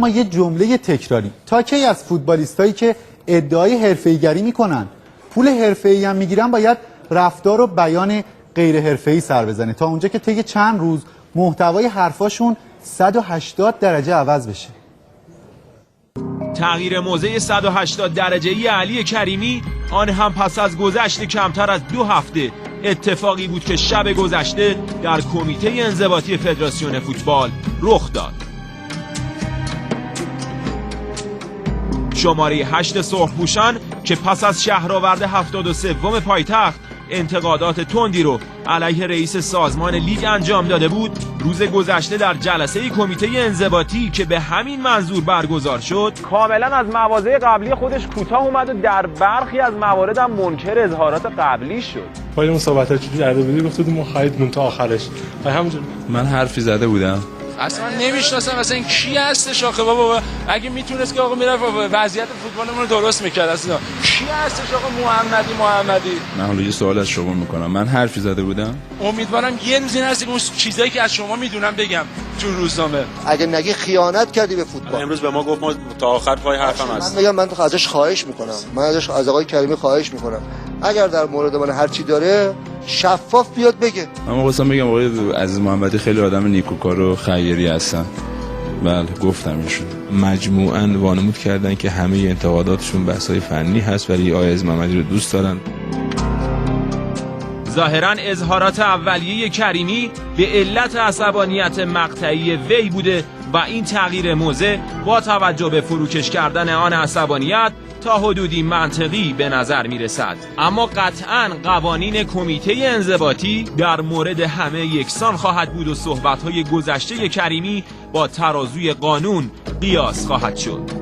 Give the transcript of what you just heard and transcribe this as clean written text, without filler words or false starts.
اما یه جمله تکراری. تا کی از فوتبالیستایی که ادعای حرفه‌ایگری میکنن پول حرفه‌ای هم میگیرن باید رفتار و بیان غیر حرفه‌ای سر بزنه تا اونجا که طی چند روز محتوای حرفاشون 180 درجه عوض بشه؟ تغییر موضع 180 درجه‌ای علی کریمی، آن هم پس از گذشت کمتر از 2 هفته، اتفاقی بود که شب گذشته در کمیته انضباطی فدراسیون فوتبال رخ داد. شماره 8 سرخپوشان که پس از شهرآورد 73 پایتخت انتقادات تندی رو علیه رئیس سازمان لیگ انجام داده بود، روز گذشته در جلسه کمیته انضباطی که به همین منظور برگزار شد کاملا از مواضع قبلی خودش کوتاه اومد و در برخی از موارد هم منکر اظهارات قبلی شد. پای اون صحبت‌ها چجوری کرده بودی؟ گفت ما خریدمون تا آخرش. همونجوری من حرفی زده بودم؟ اصلا نمیشناسم اصلا این کی هستش آخه بابا. اگه میتونست که آقا میرفت وضعیت فوتبالمون رو درست میکرد. اصلا کی هستش آقا محمدی؟ من حالا یه سوال از شما میکنم، من حرفی زده بودم؟ امیدوارم یه روزی هست که اون چیزایی که از شما میدونم بگم تو روزنامه. اگه نگی خیانت کردی به فوتبال. امروز به ما گفت ما تا آخر پای حرفم هست. من میگم من ازش خواهش میکنم. من از آقای کریمی خواهش میکنم اگر در مورد من هر چی داره شفاف بیاد بگه. من خواستم بگم آقای عزیز محمدی خیلی آدم نیکوکار و خیری هستن. بله گفتم ایشون مجموعاً وانمود کردن که همه انتقاداتشون بحث‌های فنی هست ولی آقای عزیز محمدی رو دوست دارن. ظاهراً اظهارات اولیه کریمی به علت عصبانیت مقطعی وی بوده و این تغییر موضع با توجه به فروکش کردن آن عصبانیت تا حدودی منطقی به نظر می رسد. اما قطعاً قوانین کمیته انضباطی در مورد همه یکسان خواهد بود و صحبت‌های گذشته کریمی با ترازوی قانون قیاس خواهد شد.